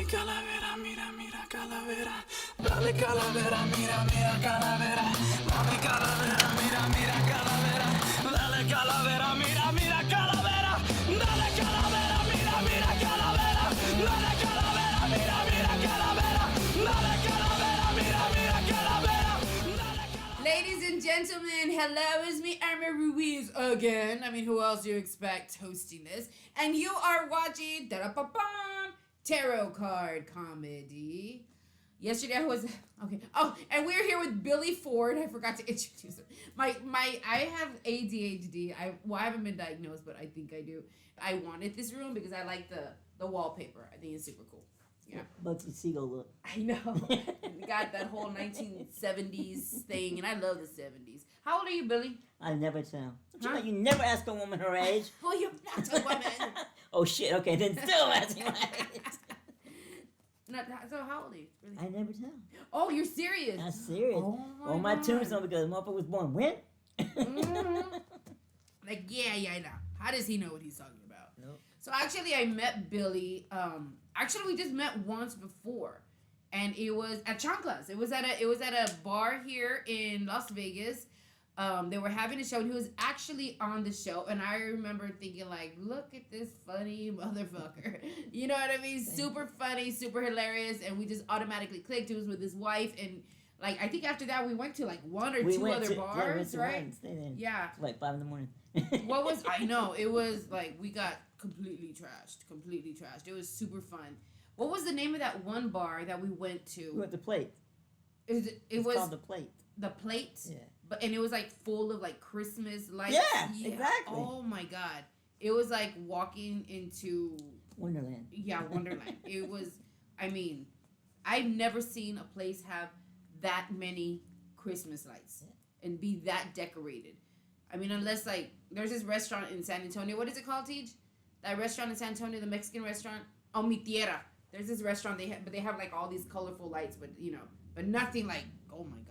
Dale calavera, mira, mira calavera. Dale calavera, mira, mira calavera. Dale calavera, mira, mira calavera. Dale calavera, mira, mira calavera. Dale calavera, mira, mira calavera. Dale calavera, mira, mira calavera. Dale calavera, mira, mira calavera. Ladies and gentlemen, hello, it's me, Irma Ruiz again. I mean, who else do you expect hosting this? And you are watching Tarot Card Comedy. Yesterday I was okay. Oh, and we're here with Billy Ford. I forgot to introduce him. I have ADHD. I haven't been diagnosed, but I think I do. I wanted this room because I like the wallpaper. I think it's super cool. Yeah. Bugsy Siegel look. I know. We got that whole 1970s thing, and I love the 70s. How old are you, Billy? I never tell. Huh? You never ask a woman her age. Well, you're not a woman. Oh shit! Okay, then still asking my age. So how old are you? Really? I never tell. Oh, you're serious? I'm serious. Oh my God. tombstone because the motherfucker was born when? Mm-hmm. Like, yeah, I know. How does he know what he's talking about? Nope. So actually, I met Billy. Actually, we just met once before, and it was at Chanclas. It was at a bar here in Las Vegas. They were having a show, and he was actually on the show. And I remember thinking, like, look at this funny motherfucker. You know what I mean? Super funny, super hilarious, and we just automatically clicked. It was with his wife, and like I think after that we went to like one or two other bars, right? Yeah. Like 5 a.m. What was I know? It was like we got completely trashed. It was super fun. What was the name of that one bar that we went to? We went to Plate. It it's was called the Plate. The Plate. Yeah. And it was like full of like Christmas lights. Yeah, exactly. Oh my God. It was like walking into Wonderland. Yeah, Wonderland. It was, I mean, I've never seen a place have that many Christmas lights and be that decorated. I mean, unless like, there's this restaurant in San Antonio. What is it called, Tej? That restaurant in San Antonio, the Mexican restaurant? Oh, Mi Tierra. There's this restaurant, but they have like all these colorful lights, but nothing like, oh my God.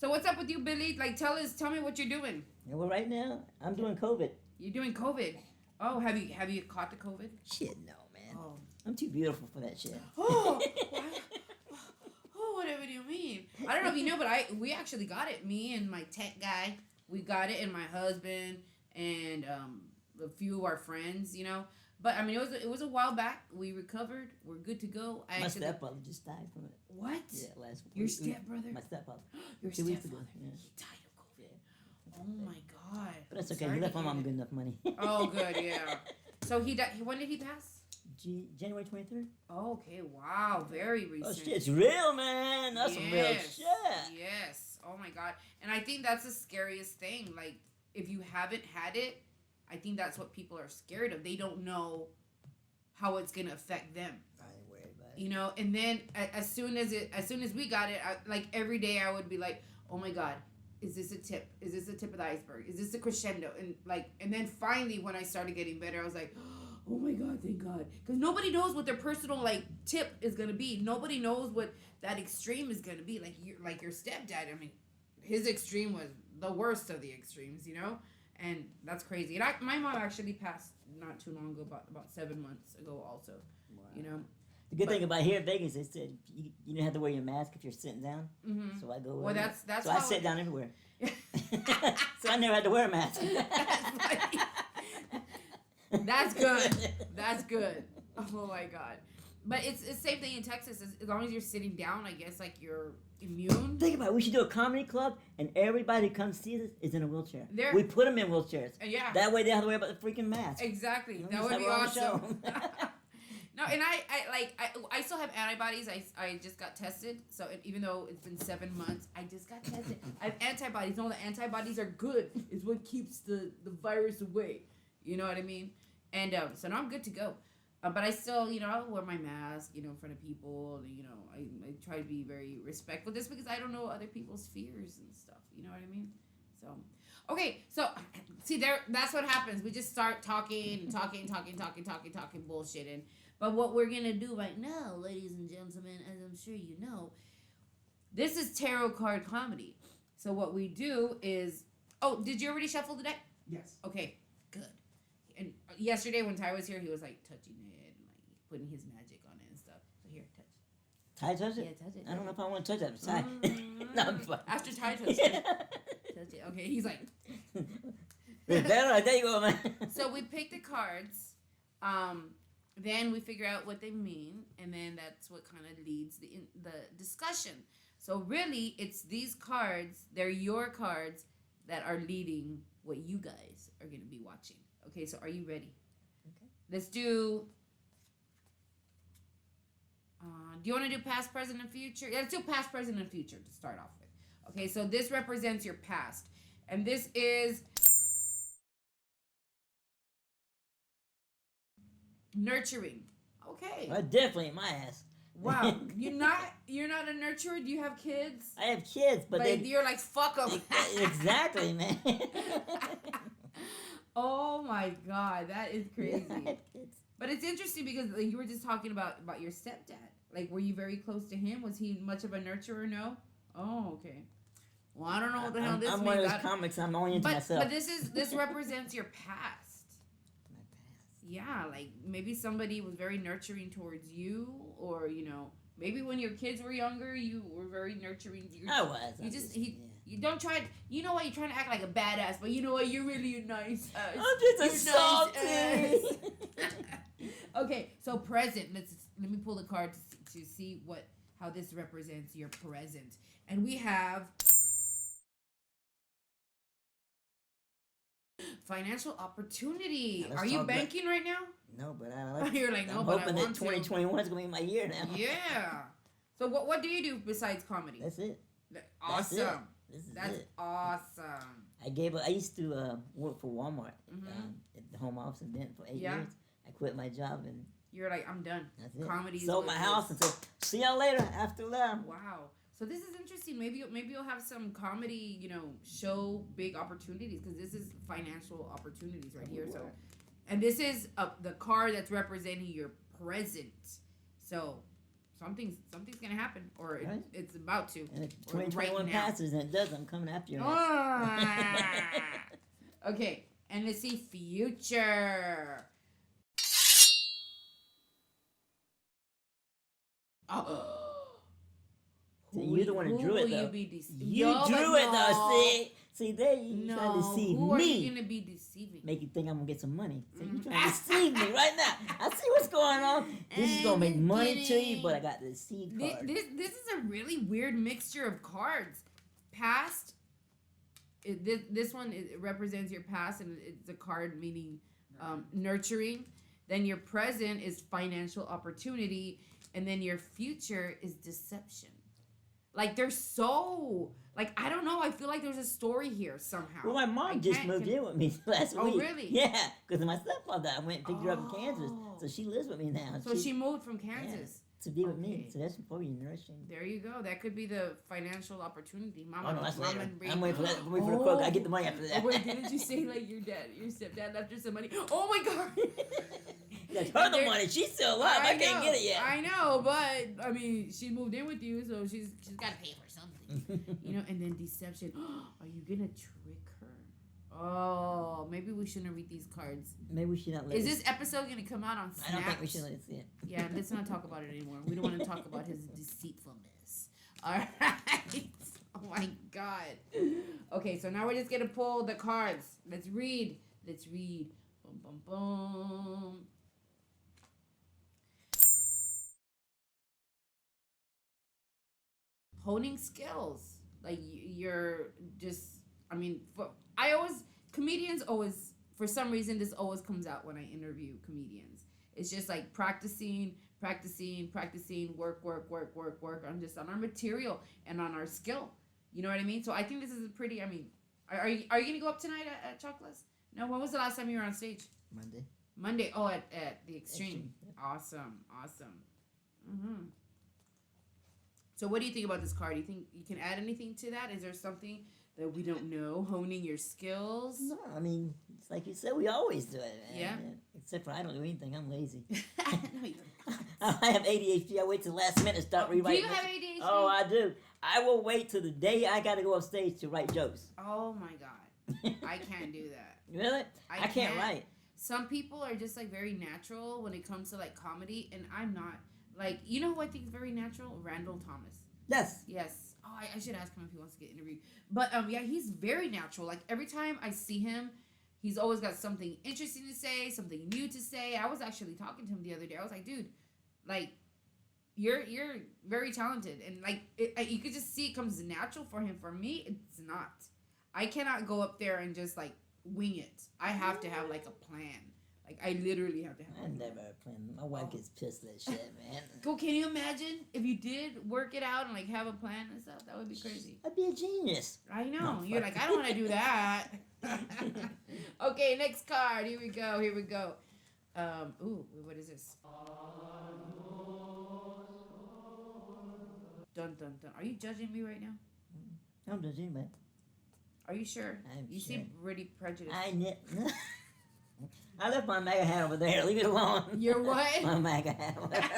So what's up with you, Billy? Like, tell me what you're doing. Yeah, well, right now I'm doing COVID. You're doing COVID. Oh, have you caught the COVID? Shit, no, man. Oh. I'm too beautiful for that shit. Oh, whatever do you mean? I don't know if you know, but we actually got it. Me and my tech guy, we got it, and my husband and a few of our friends, But I mean, it was a while back. We recovered. We're good to go. My stepbrother just died from it. What? Yeah, last week. Your stepbrother? My stepfather. Your 2 weeks stepfather. ago. Yeah. He died of COVID. Yeah. Oh my God. But that's okay. He left my mom good enough money. Oh, good. Yeah. So he died. When did he pass? January 23rd. Oh, okay. Wow. Very recent. Oh shit! It's real, man. That's some real shit. Yes. Oh my God. And I think that's the scariest thing. Like, if you haven't had it, I think that's what people are scared of. They don't know how it's gonna affect them. I ain't worried about it. And then as soon as we got it, like every day I would be like, oh my God, is this a tip? Is this the tip of the iceberg? Is this a crescendo? And then finally when I started getting better, I was like, oh my God, thank God, because nobody knows what their personal like tip is gonna be. Nobody knows what that extreme is gonna be. Like your stepdad. I mean, his extreme was the worst of the extremes, And that's crazy. And my mom actually passed not too long ago, about 7 months ago also, Wow. The good thing about here in Vegas, they said you didn't have to wear your mask if you're sitting down. Mm-hmm. So I go. Well, that's so I sit down everywhere. So I never had to wear a mask. That's good. That's good. Oh my God. But it's the same thing in Texas. As long as you're sitting down, I guess like you're immune. Think about it. We should do a comedy club, and everybody who comes see us is in a wheelchair. We put them in wheelchairs. Yeah. That way they don't have to worry about the freaking mask. Exactly. That would be awesome. No, and I still have antibodies. I just got tested. So even though it's been 7 months, I just got tested. I have antibodies. No, the antibodies are good. It's what keeps the virus away. You know what I mean? And so now I'm good to go. But I still, I'll wear my mask, in front of people. I try to be very respectful just because I don't know other people's fears and stuff. You know what I mean? So, okay. So, see, that's what happens. We just start talking bullshitting. But what we're going to do right now, ladies and gentlemen, as I'm sure you know, this is tarot card comedy. So what we do is, did you already shuffle the deck? Yes. Okay, good. And yesterday when Ty was here, he was like touching it and like putting his magic on it and stuff. So here, touch. Ty touch it? Yeah, touch it. I don't know if I want to touch that. Ty. No, I'm fine. After Ty touches it. Touch it. Okay, he's like. There you go, man. So we pick the cards. Then we figure out what they mean, and then that's what kind of leads the discussion. So really, it's these cards. They're your cards that are leading what you guys are going to be watching. Okay, so are you ready? Okay. Let's do. Do you want to do past, present, and future? Yeah, let's do past, present, and future to start off with. Okay, so this represents your past, and this is nurturing. Okay. Well, definitely my ass. Wow, you're not a nurturer. Do you have kids? I have kids, but you're like fuck them. Exactly, man. Oh my god, that is crazy. But it's interesting because like, you were just talking about your stepdad. Like, were you very close to him? Was he much of a nurturer? No. Oh, okay. Well, I don't know what the hell this means. I'm one of those comics. I'm only into myself. But this represents your past. My past. Yeah, like maybe somebody was very nurturing towards you, or maybe when your kids were younger, you were very nurturing. I was. You don't try. You know what? You're trying to act like a badass, but you know what? You're really a nice ass. I'm just a salty. Okay, so present. Let me pull the card to see how this represents your present, and we have financial opportunity. Are you banking right now? No, but I like. You're like, no, I'm but hoping I want that 2021 is gonna be my year now. Yeah. So what do you do besides comedy? That's it. Awesome. That's it. Awesome. I used to work for Walmart at the home office and then for 8 years. I quit my job and you're like, I'm done. That's it. Comedy. Sold my house and said, "See y'all later." After that. Wow. So this is interesting. Maybe you'll have some comedy, show big opportunities because this is financial opportunities right here. So, and this is the card that's representing your present. So. Something's gonna happen, or it's about to. And if 2021 passes and it does, I'm coming after you. Okay, and let's see future. See, you're the one who drew it, though. You drew it, though. See, there you try to deceive me. Who are you gonna be deceiving? Make you think I'm gonna get some money. So you trying to deceive me right now. I see what's going on. This is gonna make money to you, but I got the deceive card. This is a really weird mixture of cards. Past. This one represents your past, and it's a card meaning nurturing. Then your present is financial opportunity, and then your future is deception. Like they're so I don't know. I feel like there's a story here somehow. Well, my mom just moved in with me last week. Oh, really? Yeah, because my stepfather. I went and picked her up in Kansas, so she lives with me now. So she moved from Kansas to be with me. So that's before you nourishing. There you go. That could be the financial opportunity. Mama, oh no, that's later. Mama I'm waiting for that. I'm waiting for the quote. I get the money after that. Oh, wait, didn't you say like your stepdad left her some money? Oh my God. That's her the money. She's still alive. I can't get it yet. I know, but I mean, she moved in with you, so she's got to pay for something. And then deception. Are you gonna trick her? Oh, maybe we shouldn't read these cards. Maybe we should not let Is this episode gonna come out on Snap? I don't think we should let it see it. Yeah, let's not talk about it anymore. We don't want to talk about his deceitfulness. All right. Oh my God. Okay, so now we're just gonna pull the cards. Let's read. Boom, boom, boom. Honing skills. Like you're just, comedians always, for some reason, this always comes out when I interview comedians. It's just like practicing, work on our material and on our skill. You know what I mean? So I think this is a pretty, are you going to go up tonight at Chocolates? No, when was the last time you were on stage? Monday. Oh, at the Extreme. Awesome. Mm-hmm. So what do you think about this card? Do you think you can add anything to that? Is there something that we don't know? Honing your skills? No, it's like you said, we always do it. Yeah. Except for I don't do anything. I'm lazy. No, you don't. I have ADHD. I wait till the last minute to start rewriting. Do you have ADHD? Oh, I do. I will wait till the day I got to go off stage to write jokes. Oh, my God. I can't do that. Really? I can't write. some people are just like very natural when it comes to like comedy, and I'm not. Like, you know who I think is very natural? Randall Thomas. Yes. Yes. Oh, I should ask him if he wants to get interviewed. But yeah, he's very natural. Like every time I see him, he's always got something interesting to say, something new to say. I was actually talking to him the other day. I was like, dude, like you're very talented, and like you could just see it comes natural for him. For me, it's not. I cannot go up there and just like wing it. I have to have like a plan. Like I literally have to have. I never had a plan. My wife gets pissed at that shit, man. Go, can you imagine if you did work it out and like have a plan and stuff? That would be crazy. I'd be a genius. I know. No, You're fuck. like, I don't want to do that. Okay, next card. Here we go. Ooh, what is this? Dun dun dun. Are you judging me right now? Don't judge anybody. Are you sure? I'm You sure. seem pretty prejudiced. I left my MAGA hat over there. Leave it alone. Your what? My MAGA hat over there.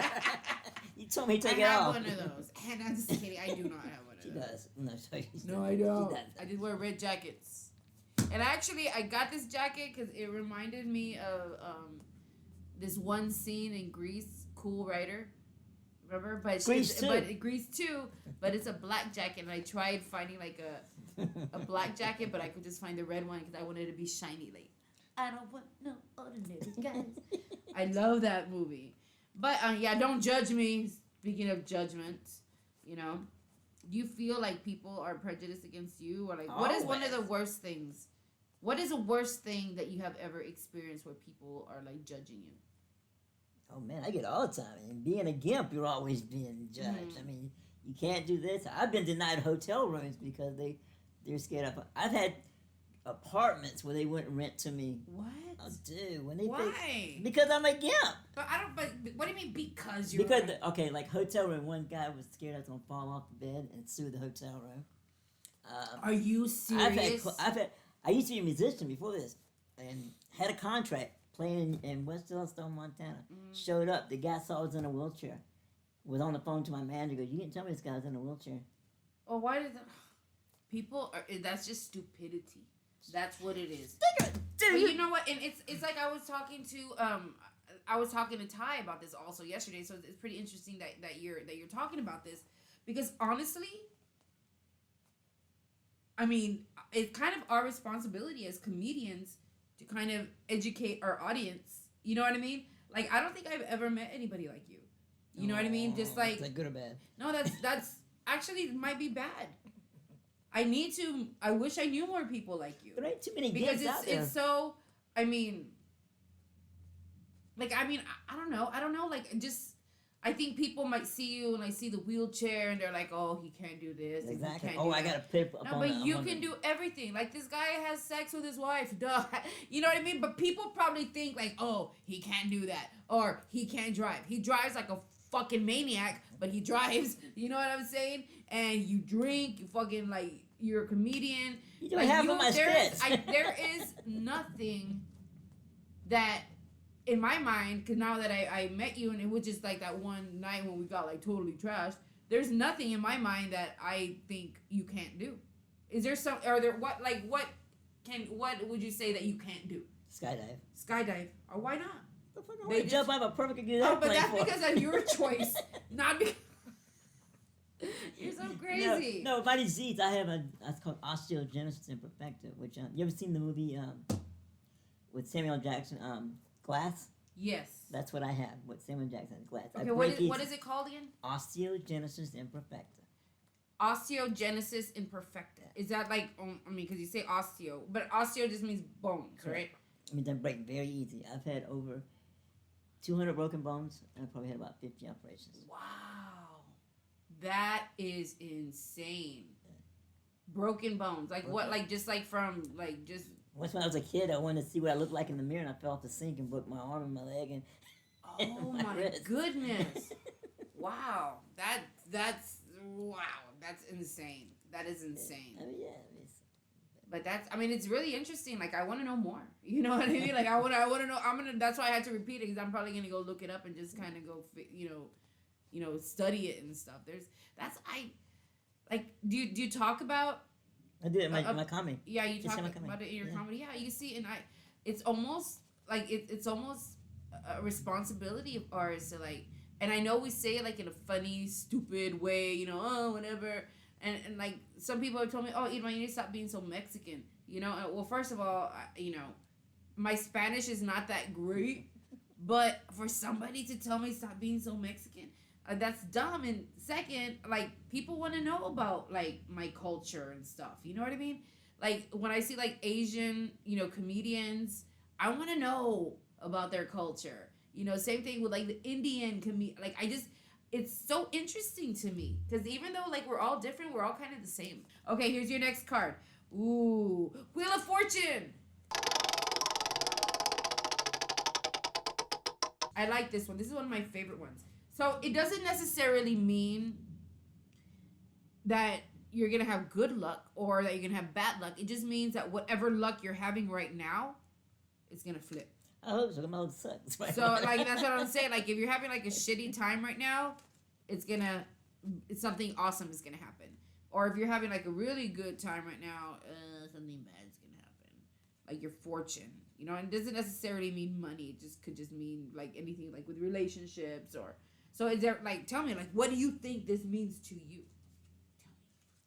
You told me to take I it have off. one of those. And I'm just kidding. I do not have one of She those. does. No, sorry. No, I She don't. does. I just wear red jackets. And actually, I got this jacket because it reminded me of this one scene in Grease, Cool Rider. Remember? But Grease 2. But Grease 2, but it's a black jacket. And I tried finding like a black jacket, but I could just find the red one because I wanted it to be shiny. Like, I don't want no ordinary guys. I love that movie. But yeah, don't judge me. Speaking of judgment, you know, do you feel like people are prejudiced against you, or like what is one of the Always. worst things? What is the worst thing that you have ever experienced where people are like judging you? Oh man, I get it all the time. And being a gimp, you're always being judged. I mean, you can't do this. I've been denied hotel rooms because they're scared of. I've had apartments where they wouldn't rent to me. What? I do. When they Why? because I'm a gimp. But I don't. But what do you mean because you're? Because okay, like hotel room, one guy was scared I was gonna fall off the bed and sue the hotel room. Are you serious? I used to be a musician before this, and had a contract playing in West Yellowstone, Montana. Showed up, the guy saw I was in a wheelchair. Was on the phone to my manager. Goes, "You didn't tell me this guy was in a wheelchair." Oh, why did people? That's just stupidity. That's what it is. Dude. But you know what? And it's like I was talking to Ty about this also yesterday. So it's pretty interesting that you're talking about this, because honestly, I mean, it's kind of our responsibility as comedians to kind of educate our audience. You know what I mean? Like, I don't think I've ever met anybody like you. You know what I mean? Just like, is that good or bad? no, that's actually might be bad. I wish I knew more people like you. There ain't too many Because gigs out there. it's so, I mean, like, I don't know, like, just, I think people might see you and I see the wheelchair and they're like, oh, he can't do this. And Exactly. he can't do I that. gotta pip up No, on but the- you on can the- do everything. Like, this guy has sex with his wife. Duh. You know what I mean? But people probably think, like, oh, he can't do that. Or he can't drive. He drives like a fucking maniac, but he drives. You know what I'm saying? And you drink. You fucking, like, you're a comedian. You don't Like, have on my skits. there is nothing that, in my mind, because now that I met you and it was just like that one night when we got like totally trashed, there's nothing in my mind that I think you can't do. Is there some, are there, what would you say that you can't do? Skydive. Skydive. Or why not? They jump out of a perfect good Oh, but airplane that's for. because of your choice, not because. You're so crazy. No, by disease, I have that's called osteogenesis imperfecta, which, you ever seen the movie, with Samuel Jackson, Glass? Yes. That's what I have with Samuel Jackson, Glass. I Okay, break what each- is it called again? Osteogenesis imperfecta. Osteogenesis imperfecta. Is that like, I mean, because you say osteo, but osteo just means bones, right? I mean, they break very easy. I've had over 200 broken bones, and I've probably had about 50 operations. Wow. That is insane. Broken bones. Like what? Like just like from, like just. Once when I was a kid, I wanted to see what I looked like in the mirror, and I fell off the sink and broke my arm and my leg and Oh my wrist. goodness. Wow. That's wow. That's insane. That is insane. I mean, yeah. But it's really interesting. Like, I want to know more. You know what I mean? Like, I want to know. That's why I had to repeat it, because I'm probably going to go look it up and just kind of go, study it and stuff. Do you talk about? I do it in my comedy. Yeah, you Just talk in my comedy. about it in your Yeah. comedy. Yeah, you see, and it's almost like it's almost a responsibility of ours to like, and I know we say it like in a funny, stupid way, you know, oh, whatever. And like some people have told me, oh, Irma, you need to stop being so Mexican, you know. Well, first of all, you know, my Spanish is not that great, but for somebody to tell me stop being so Mexican, that's dumb. And second, like people want to know about like my culture and stuff. You know what I mean? Like when I see like Asian, you know, comedians, I want to know about their culture. You know, same thing with like the Indian like I just, it's so interesting to me because even though like we're all different, we're all kind of the same. Okay, here's your next card. Ooh, Wheel of Fortune. I like this one. This is one of my favorite ones. So it doesn't necessarily mean that you're gonna have good luck or that you're gonna have bad luck. It just means that whatever luck you're having right now, it's gonna flip. I hope so. My old sucks. So like that's what I'm saying. Like if you're having like a shitty time right now, it's something awesome is gonna happen. Or if you're having like a really good time right now, something bad is gonna happen. Like your fortune, you know. And it doesn't necessarily mean money. It just could just mean like anything like with relationships or. So is there like tell me like what do you think this means to you?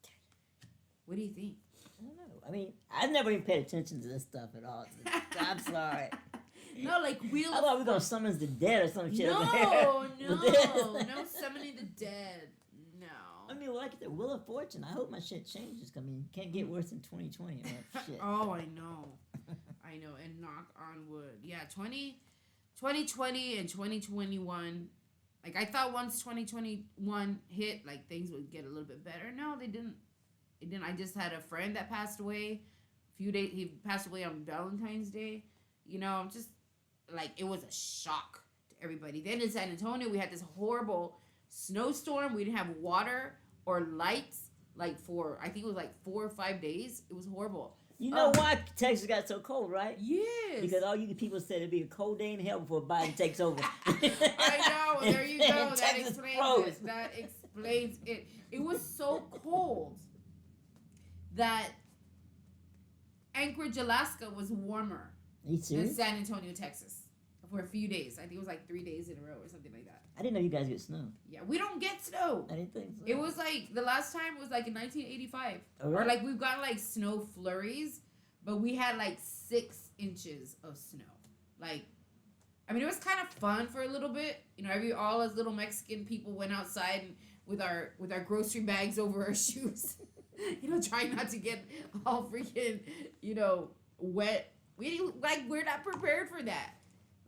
Tell me. What do you think? I don't know. I mean, I've never even paid attention to this stuff at all. I'm sorry. No, like Wheel I thought we were gonna summon the dead or some shit. No, no summoning the dead. No. I mean, like the Wheel of Fortune. I hope my shit changes. I mean, can't get worse than 2020. Shit. Oh, I know. I know. And knock on wood. Yeah, 2020 and 2021. Like, I thought once 2021 hit, like, things would get a little bit better. No, they didn't. It didn't. I just had a friend that passed away. He passed away on Valentine's Day. You know, I'm just, like, it was a shock to everybody. Then in San Antonio, we had this horrible snowstorm. We didn't have water or lights, like, for, I think it was, like, 4 or 5 days. It was horrible. You know why Texas got so cold, right? Yes. Because all you people said it'd be a cold day in hell before Biden takes over. I know. There you go. That Texas explains froze. it. That explains it. It was so cold that Anchorage, Alaska was warmer than San Antonio, Texas for a few days. I think it was like 3 days in a row or something like that. I didn't know you guys get snow. Yeah, we don't get snow. I didn't think so. It was like, the last time was like in 1985. Oh, really? Or like we've got like snow flurries, but we had like 6 inches of snow. Like, I mean, it was kind of fun for a little bit. You know, all us little Mexican people went outside and with our grocery bags over our shoes. You know, trying not to get all freaking, you know, wet. We're not prepared for that.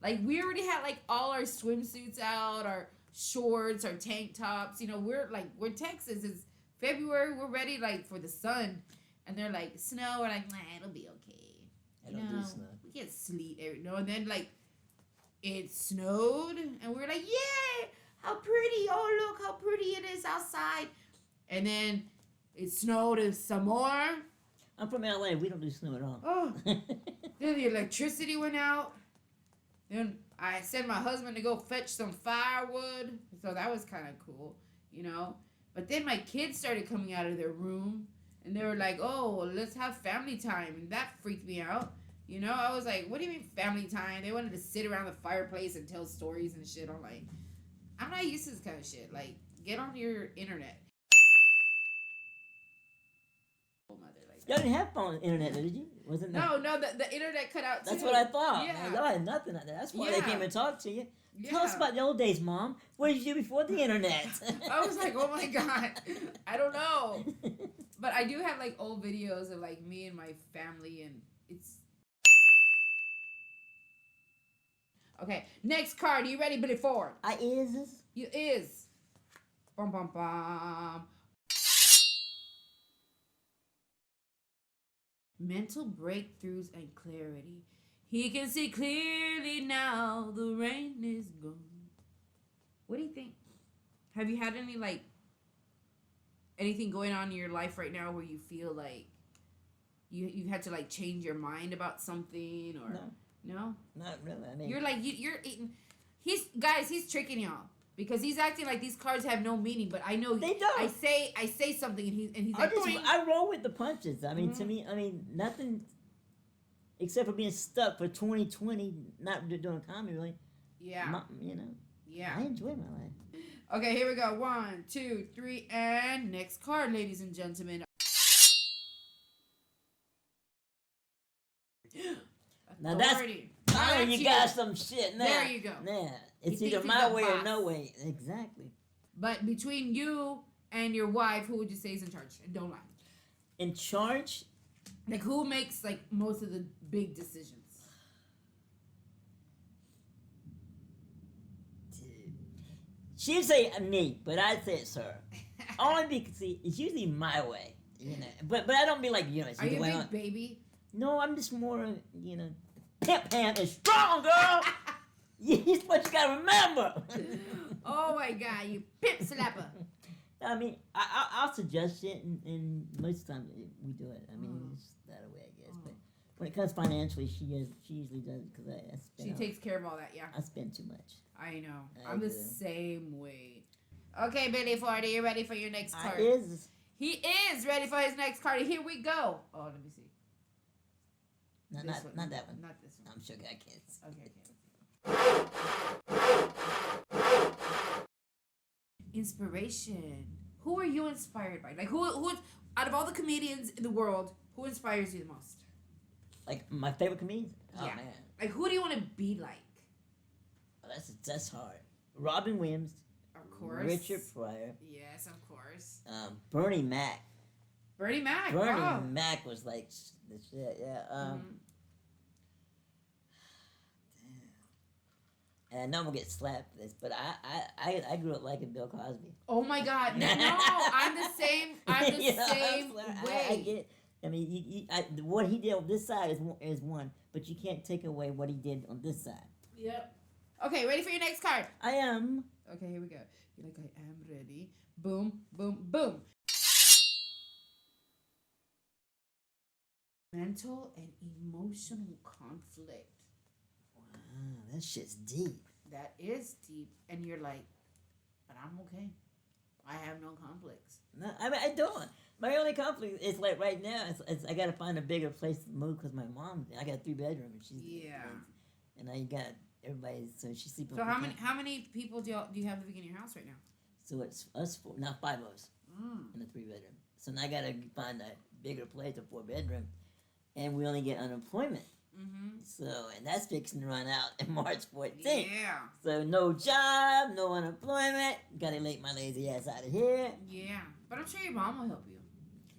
Like, we already had, like, all our swimsuits out, our shorts, our tank tops. You know, we're Texas. It's February. We're ready, like, for the sun. And they're like, snow. We're like, nah, it'll be okay. I don't do snow. We get sleet every no. And then, like, it snowed. And we were like, yay, how pretty. Oh, look how pretty it is outside. And then it snowed some more. I'm from LA. We don't do snow at all. Oh. Then the electricity went out. Then I sent my husband to go fetch some firewood. So that was kind of cool, you know. But then my kids started coming out of their room. And they were like, oh, let's have family time. And that freaked me out. You know, I was like, what do you mean family time? They wanted to sit around the fireplace and tell stories and shit. I'm like, I'm not used to this kind of shit. Like, get on your internet. Y'all didn't have phone internet, did you? Wasn't that? No, the internet cut out too. That's what I thought. Yeah. Y'all had nothing out there. That's why they came and talked to you. Yeah. Tell us about the old days, Mom. What did you do before the internet? I was like, oh my God. I don't know. But I do have like old videos of like me and my family, and it's... Okay, next card. Are you ready? Put it forward. You is. Bum, bum, bum. Mental breakthroughs and clarity. He can see clearly now. The rain is gone. What do you think? Have you had any like anything going on in your life right now where you feel like you had to like change your mind about something or no? Not really. I mean, You're like you're eating. He's tricking y'all. Because he's acting like these cards have no meaning, but I know they don't. I say something and he's like, I roll with the punches. I mean, to me, I mean, nothing. except for being stuck for 2020, not doing comedy really. Yeah. You know. Yeah. I enjoy my life. Okay, here we go. 1, 2, 3, and next card, ladies and gentlemen. Now that's Authority. now That's you got some shit. Now, There you go. Yeah, it's He either thinks my he's the way or boss. no way. Exactly. But between you and your wife, who would you say is in charge? And don't lie. In charge? Like, who makes, like, most of the big decisions? She'd say me, but I'd say it's her. Only because, see, it's usually my way. You know, but I don't be like, you know, it's Are you the way a on. big baby? No, I'm just more, you know, pimp hand is strong, girl. It's what you gotta remember. Oh my God, you pimp slapper. I mean, I'll suggest it, and most of the time we do it. I mean, it's that way, I guess. But when it comes financially, she usually does it because I spend. She takes care of all that, yeah. I spend too much. I know. I I'm the do. same way. Okay, Billy Ford, are you ready for your next card? He is ready for his next card. Here we go. Oh, let me see. No, This one. not that one. Not this one. I'm sure I can't. Okay. Inspiration. Who are you inspired by? Like, who out of all the comedians in the world, who inspires you the most? Like my favorite comedian? Oh Yeah. man, Like, who do you want to be like? oh, that's hard. Robin Williams, Of course. Richard Pryor, Yes, of course. Bernie Mac. Bernie Mac. Bernie Wow. Mac was like the shit. Yeah. Mhm. And I know I'm gonna get slapped for this, but I grew up liking Bill Cosby. Oh my God. No, I'm the same. I'm the You know, same way. I get it. I mean, what he did on this side is one, but you can't take away what he did on this side. Yep. Okay, ready for your next card? I am. Okay, here we go. You're like, I am ready. Boom, boom, boom. Mental and emotional conflict. Wow, that shit's deep. That is deep. And you're like, but I'm okay. I have no conflicts. No, I mean I don't. My only conflict is like right now. It's I gotta find a bigger place to move because my mom. I got a 3-bedroom and she's and I got everybody. So she's sleeping. So with how many people do you have living in your house right now? So it's us 4, not 5 of us in a 3-bedroom. So now I gotta find a bigger place, a 4-bedroom, and we only get unemployment. Mm-hmm. So and that's fixing to run out in March 14th. Yeah. So no job, no unemployment. Gotta let my lazy ass out of here. Yeah. But I'm sure your mom will help you.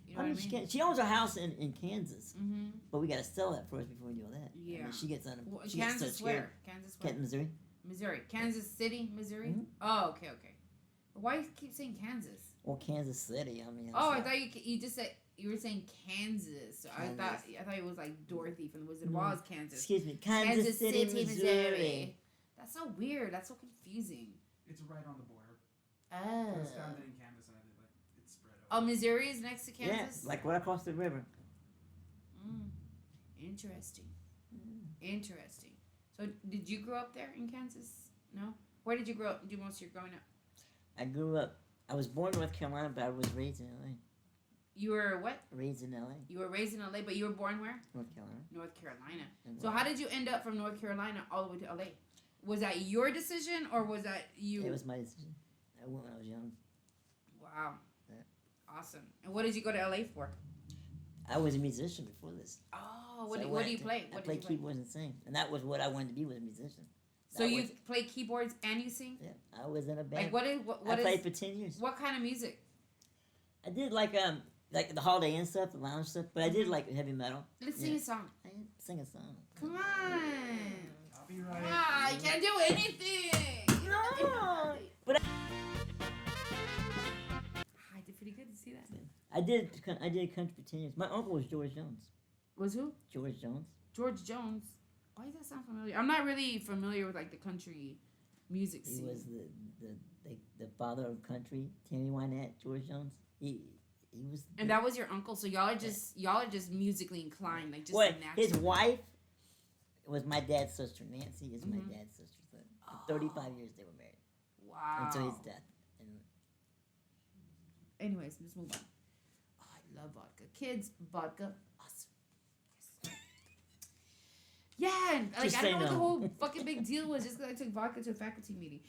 You know what I mean? She owns a house in Kansas, Mm-hmm. but we gotta sell that first before we do all that. Yeah. I mean, she gets Well, she gets Kansas so where? scared. Kansas where? Missouri. Missouri. Kansas City, Missouri? Mhm. Oh, okay. But why you keep saying Kansas? Well, Kansas City. I mean. Oh, I thought you just said you were saying Kansas. So Kansas. I thought it was like Dorothy from The Wizard of No. Oz, Kansas. Excuse me, Kansas City, Missouri. That's so weird. That's so confusing. It's right on the border. Oh. It's founded in Kansas, and it's spread Oh, over. Missouri is next to Kansas? Yeah, like right across the river. Interesting. Interesting. So, did you grow up there in Kansas? No? Where did you grow up? Do most of your growing up? I grew up. I was born in North Carolina, but I was raised in LA. You were what? Raised in LA, You were raised in LA, but you were born where? North Carolina. North Carolina. And So how did you end up from North Carolina all the way to LA? Was that your decision or was that you? It was my decision. I went when I was young. Wow. Yeah. Awesome. And what did you go to LA for? I was a musician before this. Oh, So what I do went you to- play? I What play did you play? keyboards and sing, and that was what I wanted to be, was a musician. So That you was- play keyboards and you sing? Yeah, I was in a band. Like what is what I is played for 10 years. what kind of music? I did like the Holiday Inn stuff, the lounge stuff, but I did like heavy metal. Let's Yeah. sing a song. I did sing a song. Come on. Copyright. Ah, you can't do anything. You don't do No, nothing. but I did pretty good to see that. I did country for 10 years. My uncle was George Jones. Was who? George Jones. George Jones. Why does that sound familiar? I'm not really familiar with like the country music He scene. was the father of country. Tammy Wynette, George Jones. He was. And that was your uncle, so y'all are just musically inclined, like just what natural. his wife was my dad's sister. Nancy is my Mhm. dad's sister. So for 35 years they were married Wow. until his death. And Anyways, let's move on. Oh, I love vodka. Kids, vodka, awesome. Yes. Yeah, and like Just I say don't know what the no. whole fucking big deal was. Just because I took vodka to a faculty meeting.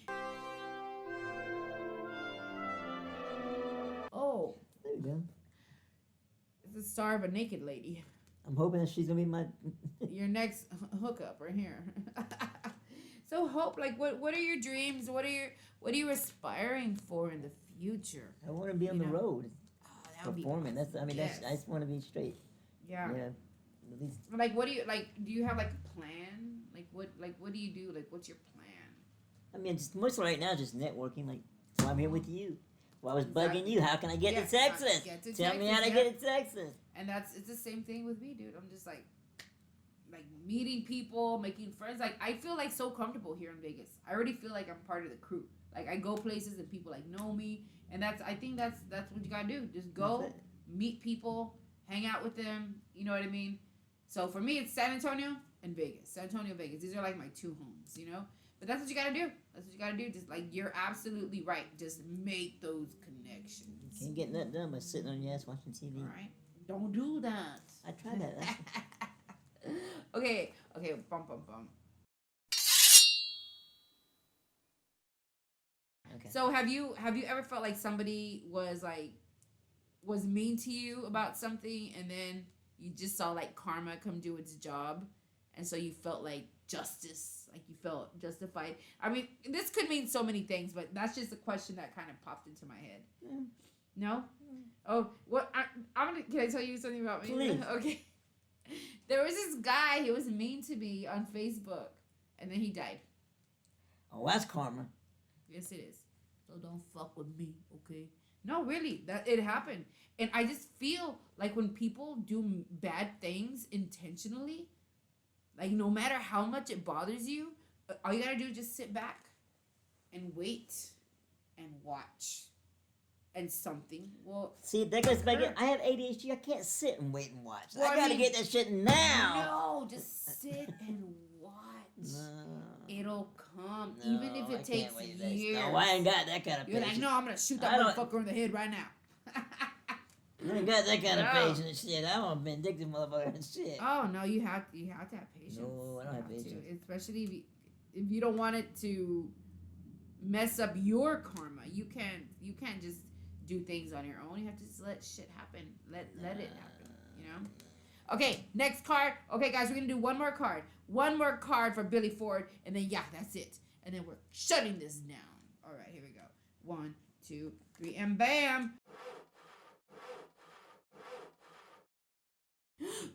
Oh, There you go. it's the star of a naked lady. I'm hoping that she's gonna be my. Your next hookup right here. So Hope, like, what are your dreams? What are you aspiring for in the future? I want to be on You the know, road Oh, that would be performing. awesome. That's. I mean, Yes. I just want to be straight. Yeah. Yeah. At least. Like, what do you like? Do you have like a plan? What do you do? Like, what's your plan? I mean, just mostly right now, just networking. Like, that's why I'm here with you. Well, I was Exactly. bugging you. How can I get Yeah, to Texas? get to Tell me Texas, how to yeah. get to Texas. And it's the same thing with me, dude. I'm just like meeting people, making friends. Like, I feel like so comfortable here in Vegas. I already feel like I'm part of the crew. Like, I go places and people like know me, and I think that's what you gotta do. Just go, That's it. meet people, hang out with them. You know what I mean? So for me, it's San Antonio and Vegas. San Antonio, Vegas. These are like my two homes. You know. But that's what you gotta do. That's what you gotta do. Just like you're absolutely right. Just make those connections. You can't get nothing done by sitting on your ass watching TV. All right. Don't do that. I tried that. Okay. Bum. Okay. So have you ever felt like somebody was mean to you about something, and then you just saw like karma come do its job, and so you felt like justice, like you felt justified? I mean, this could mean so many things, but that's just a question that kind of popped into my head. Yeah. No? Oh, what? Can I tell you something about me? Please. Okay. There was this guy. He was mean to me on Facebook, and then he died. Oh, that's karma. Yes, it is. So don't fuck with me, okay? No, really, that it happened, and I just feel like when people do bad things intentionally, like no matter how much it bothers you, all you gotta do is just sit back and wait and watch, and something will. See, that goes back. occur. I have ADHD. I can't sit and wait and watch. Well, I I gotta mean, get that shit now. No, just sit and watch. No. It'll come, No, even if I it can't takes wait that- years. No, I ain't got that kind of You're patience. like, no, I'm gonna shoot I that don't- motherfucker in the head right now. I ain't got that kind of No. patience and shit. I'm a vindictive motherfucker and shit. Oh no, you have to have patience. No, I don't You have to, patience. especially if you don't want it to mess up your karma. You can't just do things on your own. You have to just let shit happen. Let it happen. You know. Okay, next card. Okay, guys, we're gonna do one more card. One more card for Billy Ford, and then yeah, that's it. And then we're shutting this down. All right, here we go. 1, 2, 3, and bam.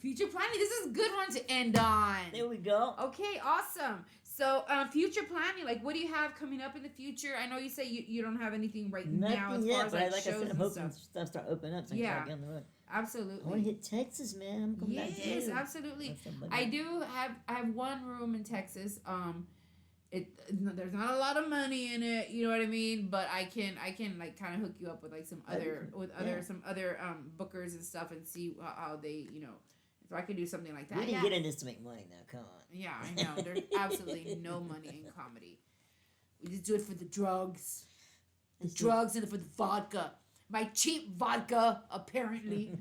Future planning. This is a good one to end on. There we go. Okay, awesome. So, future planning. Like, what do you have coming up in the future? I know you say you don't have anything right now Nothing as yet, far as but like like I shows said, I'm and hoping stuff. stuff start opening up so I can Yeah. start getting on the road. I want to Absolutely. hit Texas, man. I'm coming back to Yes, you. absolutely. That's somebody. I have one room in Texas. There's not a lot of money in it, you know what I mean, but I can like kind of hook you up with like some other bookers and stuff and see how they, you know, if I could do something like that. We didn't Yeah. get in this to make money now. Come on. Yeah, I know. There's absolutely no money in comedy. We just do it for the drugs. The It's drugs and for the vodka. My cheap vodka, apparently.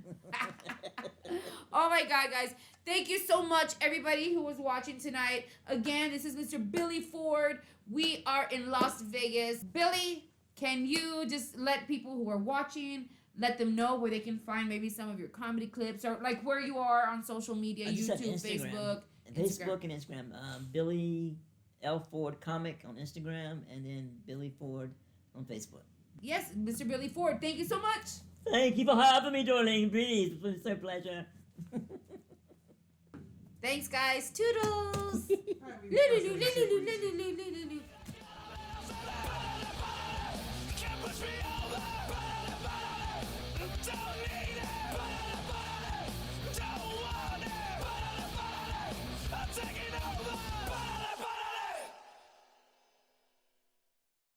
Oh my God, guys. Thank you so much, everybody who was watching tonight. Again, this is Mr. Billy Ford. We are in Las Vegas. Billy, can you just let people who are watching, let them know where they can find maybe some of your comedy clips or like where you are on social media, I just have YouTube, Instagram. Facebook. Facebook and Instagram. Billy L. Ford Comic on Instagram, and then Billy Ford on Facebook. Yes, Mr. Billy Ford. Thank you so much. Thank you for having me, darling. Please, it's a pleasure. Thanks, guys. Toodles. Alright, we-